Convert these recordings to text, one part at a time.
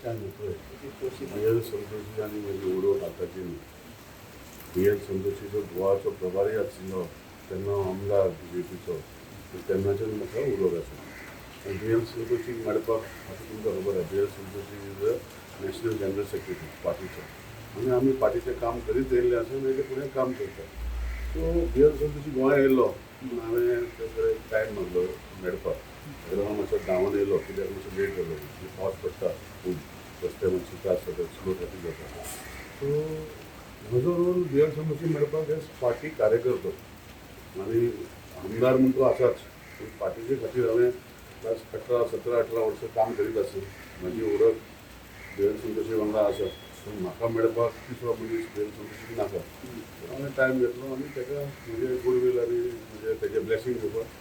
काय म्हणतोय बी.एल. संतोषी आणि म्हजी उडोवप आताची न्ही. बी.एल. संतोषीचो गोवाचो प्रभारी आशिल्लो तेन्ना आमदार बी.जे.पीचो तेन्नाच्यान म्हाका उलोवप आसा. आनी बी.एल. संतोषीक मेळपाक आतां तुमकां खबर आहा B L. Santoshi is the national general secretary पार्टीचो आनी आमी पार्टीचें काम करीत येयल्ले आसा आनी हेजे फुडें काम करता. So BL. संतोषी गोंया येयल्लो हांवें तेकडे टायम मागलो मेळपाक. तेन्ना मातसो धांवन येयलो कित्याक मातसो लेट जालो पावस पडटा खूब रस्ते मातशे त्रास जाता स्लो ट्रॅफीक जाता. सो म्हजो रोल बी.एल. संतोषी मेळपाक एज पार्टी कार्यकर्तो आनी आमदार म्हूण तो आसाच. पार्टीचे खातीर हांवें लास्ट 17-18 वर्सां काम करीत आसा. म्हाजी ओळख बी.एल. संतोशी वांगडा आसा. पूण म्हाका मेळपाक तिसरो मनीस बी.एल. संतोषीक नाका. हांवें टायम घेतलो आनी ताका म्हजे गुडवील आनी म्हणजे तेजे ब्लेसिंग घेवपाक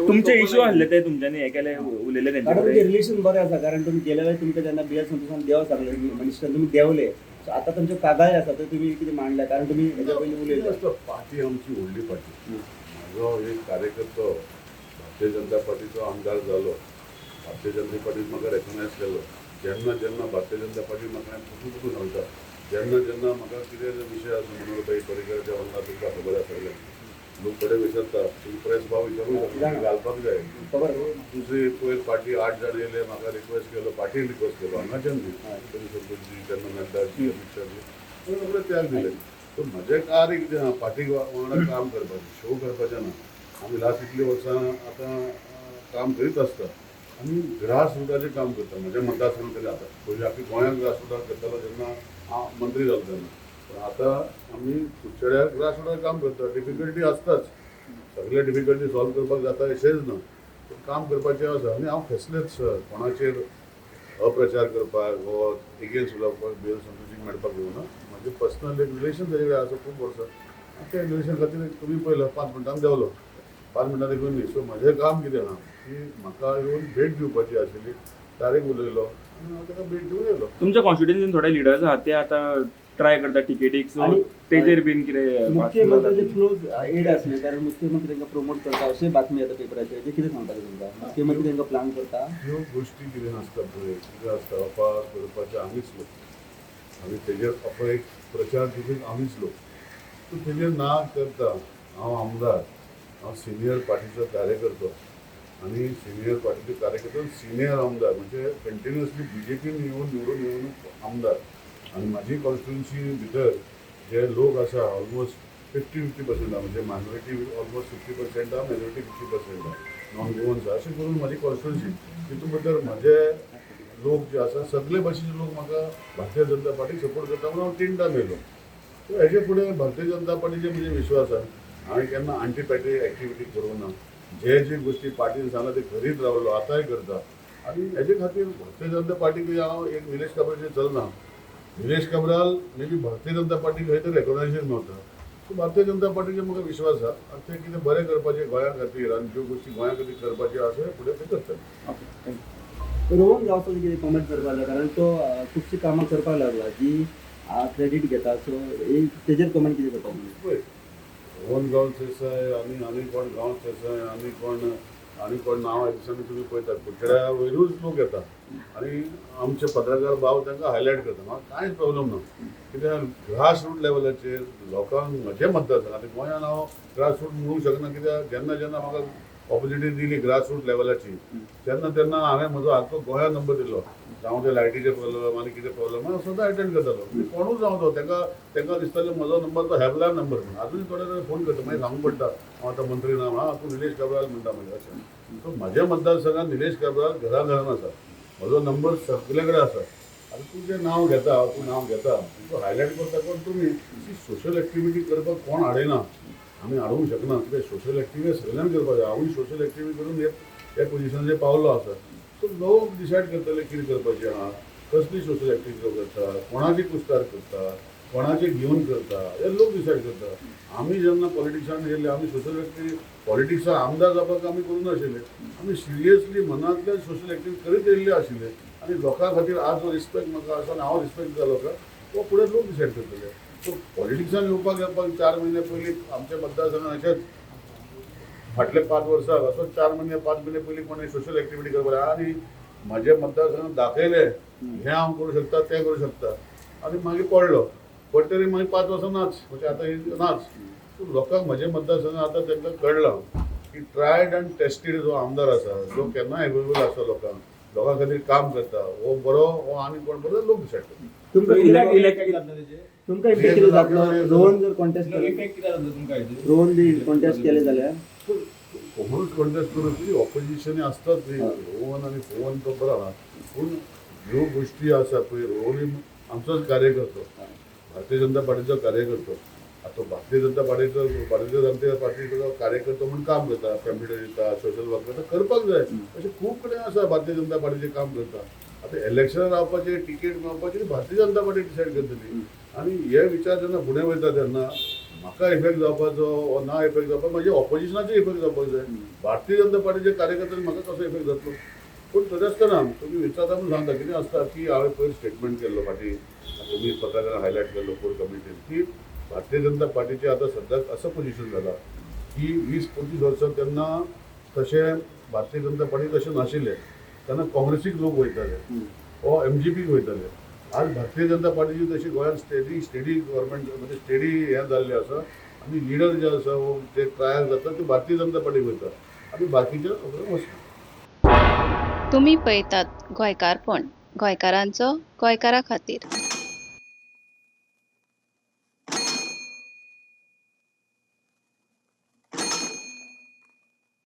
तुमचे इश्यू आसले ते तुमच्यांनी हे केले उलयले कारण तेंचे तुमचे रिलेशन बरें आसा कारण तुमी गेल्या वेळेस तुमकां जेन्ना बी.एल. संतोशान देव सांगले मिनिस्टर तुमी देवले. सो आतां तुमचे कागाळ आसा ते तुमी कितें मांडल्या कारण तुमी हेच्या पयलीं उलयले. पार्टी आमची व्हडली पार्टी. म्हाजो एक कार्यकर्तो भारतीय जनता पार्टीचो आमदार जालो. भारतीय जनता पार्टीन म्हाका रेकग्नायज केलो. जेन्ना जेन्ना भारतीय जनता पार्टी म्हाका पुसून सांगता जेन्ना म्हाका कितें विशय आसा मनोहरभाई पर्रीकराच्या वांगडा तुमकां खबर आसा लोक कडेन विचारता तुम्ही प्रेस भाव विचारूंक घालपाक जाय. दुसरी पयर पार्टी 8 जाण येयले म्हाका रिक्वेस्ट केलो पार्टीन रिक्वेस्ट केलो हांगाच्यान दी संतोषजी तेन्ना नड्डाजी अमित शाजी सगळे त्याग दिले. सो म्हजें कार्य कितें आहा पार्टी वांगडा काम करपाचें शो करपाचें ना. आमी लास्ट इतली वर्सां आतां काम करीत आसता आनी ग्रास रुटाचें काम करता. म्हज्या मतदारसंघांत तरी आतां पयलीं आख्खी गोंयांत ग्रास रुटार करतालो जेन्ना हांव मंत्री जालो तेन्ना. पण आतां आमी कुडचड्यार ग्रास रुटार काम करता. डिफिकल्टी आसताच. सगळे डिफिकल्टी सॉल्व करपाक जाता अशेंच ना. पूण काम करपाचें आसा आनी हांव फेसलेच कोणाचेर अप्रचार करपाक वो एगेन्स्ट उलोवपाक बी.एल. संतोषीक मेळपाक येवना. म्हाजें पर्सनल एक रिलेशन तेजे कडेन आसा खूब वर्सां. त्या रिलेशन खातीर तुमी पळयलो 5 मिनटांनी देंवलो 5 मिनटां देखून न्ही. सो म्हजें काम कितें आहा की म्हाका येवन भेट दिवपाची आशिल्ली. डायरेक्ट उलयलो आनी हांव ताका भेट दिवन येयलो. तुमच्या कॉन्स्टिट्युएन्सीन थोडे लिडर्स आहात ते आतां ट्राय करता टिकेटीक सो आणि तेजेर बीन कितें मुख्यमंत्र्याचे क्लोज एड आसले कारण मुख्यमंत्री तांकां प्रमोट करता अशें बातमी येता पेपराचेर ते कितें सांगता तुमकां मुख्यमंत्री तांकां प्लॅन करता. ह्यो गोश्टी कितें नासता पळय कितें आसता अपार करपाचे आमीच लोक आनी तेजेर एक प्रचार देखील आमीच लोक. सो तेजेर ना करता हांव आमदार हांव सिनियर पार्टीचो कार्यकर्तो आनी सिनियर पार्टीचे कार्यकर्तो सिनियर आमदार म्हणजे कंटिन्युअसली बी.जे.पीन निवडून येवन आमदार आनी म्हाजी कॉन्स्टिट्युएन्सी भितर जे लोक आसा ऑलमोस्ट 50-50% आहा म्हणजे मायनॉरिटी ऑलमोस्ट 50% आहा मेजॉरिटी 50% आहा नॉन गोवन्स अशें करून म्हाजी कॉन्स्टिट्युएन्सी तितून भितर म्हजे लोक जे आसा सगळे भाशेचे लोक म्हाका भारतीय जनता पार्टीक सपोर्ट करता म्हणून हांव 3 टायम येयलो. सो हेजे फुडें भारतीय जनता पार्टीचे म्हणजे विश्वास आहा. हांवें केन्ना आंटी पॅट्रियट एक्टिविटी करूं ना. जे गोश्टी पार्टीन सांगला ते करीत रावलो आतांय करता आनी हेजे खातीर भारतीय जनता पार्टीक हांव एक निलेश काब्रालचेर चलना. निलेश काब्राल मे बी भारतीय जनता पार्टीक खंय तरी रेकॉग्नायझेशन मेळटा. सो भारतीय जनता पार्टीचेर म्हाका विश्वास आहा आनी ते कितें बरें करपाचें गोंया खातीर आनी ज्यो गोश्टी गोंया खातीर करपाच्यो आसा फुडें ते करतले. रोहन गांवकर कितें कमेंट करपाक लागला कारण तो खुबशीं कामां करपाक लागला जी क्रेडीट घेता सो तेजेर कमेंट कितें करता तुमी. पळय रोहन गांव देसाय आनी कोण गांव देसाय आनी कोण नांव दिसांनी तुमी पळयतात कुडचड्या वयरूच लोक येता आनी आमचे पत्रकार भाव तांकां हायलायट करता. म्हाका कांयच प्रॉब्लम ना कित्याक ग्रास रूट लेवलाचेर लोकांक म्हजे मतदारसंघ आतां गोंयान हांव ग्रास रूट म्हणूंक शकना कित्याक जेन्ना म्हाका ऑपॉर्च्युनिटी दिली ग्रास रूट लेवलाची तेन्ना हांवें म्हजो आख्खो गोंया नंबर दिलो. जावं ते लायटीचे प्रॉब्लम आनी कितें प्रॉब्लम हांव सदां अटेंड करतालो. कोणूच जावं तो तांकां दिसतालें म्हजो नंबर तो हॅल्पलायन नंबर म्हणून अजून थोडे जाण फोन करता मागीर सांगूंक पडटा हांव आतां मंत्री ना हां तूं निलेश काब्राल म्हणटा म्हणजे अशें. सो म्हाज्या मतदारसंघात निलेश काब्राल घरान आसा. म्हजो नंबर सगळे कडेन आसा. आतां तूं जें नांव घेता तूं हायलायट करता कोण तुमी सोशल एक्टिविटी करपाक कोण हाडयना. आमी हाडूंक शकना कित्याक सोशल एक्टिविटी सगळ्यांनी करपाचें. हांवूय सोशल एक्टिविटी करून हे पोजिशनाचेर पावलो आसा. सो लोक डिसायड करतले कितें करपाचें आहा कसली सोशल एक्टिविटी करता कोणाची कुस्तार करता कोणाचे घेवन करता हे लोक डिसायड करता. आमी जेन्ना पॉलिटिक्सान येयले आमी सोशल एक्टिविटी पॉलिटिक्सान आमदार जावपाक आमी करूं नाशिल्ले. आमी सिरियसली मनांतल्यान सोशल एक्टिविटी करीत येयल्ले आशिल्ले आनी लोकां खातीर आज जो रिस्पेक्ट म्हाका आसा आनी हांव रिस्पेक्ट दिता लोकांक तो फुडें लोक डिसायड करतले. सो पॉलिटिक्सान येवपाक 4 म्हयने पयलीं आमच्या मतदारसंघात अशेंच फाटले 5 वर्सां असो 4 म्हयने 5 म्हयने पयलीं कोणें सोशल एक्टिविटी करपाक आनी माझे मतदारसंघात दाखयले हे हांव करूं शकता ते करूं शकता आनी मागीर पडलो पडटरी मागीर 5 वर्सां नाच म्हणजे आतां ही नाच लोकांक म्हजे मतदारसंघात आतां तांकां कळलां की ट्रायड आनी टेस्टेड जो आमदार आसा जो केन्नाय अवेलेबल आसा लोकां खातीर काम करता हो बरो हो आनी कोण बरो लोक डिसायड करता. तुमकां तुमकां इफेक्ट कितें जातलो रोहन जर कॉन्टेस्ट रोहन बी कॉन्टेस्ट केले जाल्यार कोणूच कॉन्टेस्ट करून ती ऑपोजिशनी असतात रोहन आनी फोवन तो बरो आहा पूण ह्यो गोश्टी आसा पळय रोहन आमचोच कार्यकर्तो भारतीय जनता पार्टीचो कार्यकर्तो आतां भारतीय जनता पार्टीचो कार्यकर्तो म्हणून काम करता कॅम्प्युटर दिता सोशल वर्क करता करपाक जाय अशें खूब कडेन आसा भारतीय जनता पार्टीचें काम करता आतां इलेक्शनार रावपाचें तिकेट मेळपाची भारतीय जनता पार्टी डिसायड करतली आनी हे विचार जेन्ना फुडें वयता तेन्ना म्हाका इफेक्ट जावपाचो वा ना इफेक्ट जावपाक म्हणजे ऑपोजिशनाचो इफेक्ट जावपाक जाय भारतीय जनता पार्टीचे कार्यकर्त्यांनी म्हाका कसो इफेक्ट जातलो पूण तशें आसतना तुमी विचारता म्हणून सांगता कितें आसता की हांवें पयर स्टेटमेंट केल्लो फाटीं तुमी पत्रकारांक हायलायट केल्लो कोर कमिटीन की भारतीय जनता पार्टीचें आतां सद्याक असं पोजिशन जालां की 20-25 वर्सां तेन्ना तशें भारतीय जनता पार्टी तशें नाशिल्लें तेन्ना काँग्रेसीक लोक वयताले वो MGPक वयताले आज भारतीय जनता पार्टीची तशी गोंयांत स्टेडी गव्हर्मेंट म्हणजे स्टेडी हें जाल्लें आसा आनी लिडर जे आसा ते ट्रायल जाता ते भारतीय जनता पार्टीक वयता आनी बाकीचे वचना. तुम्ही पळयतात गोंयकारपण गोंयकारांचो गोंयकारा खातीर.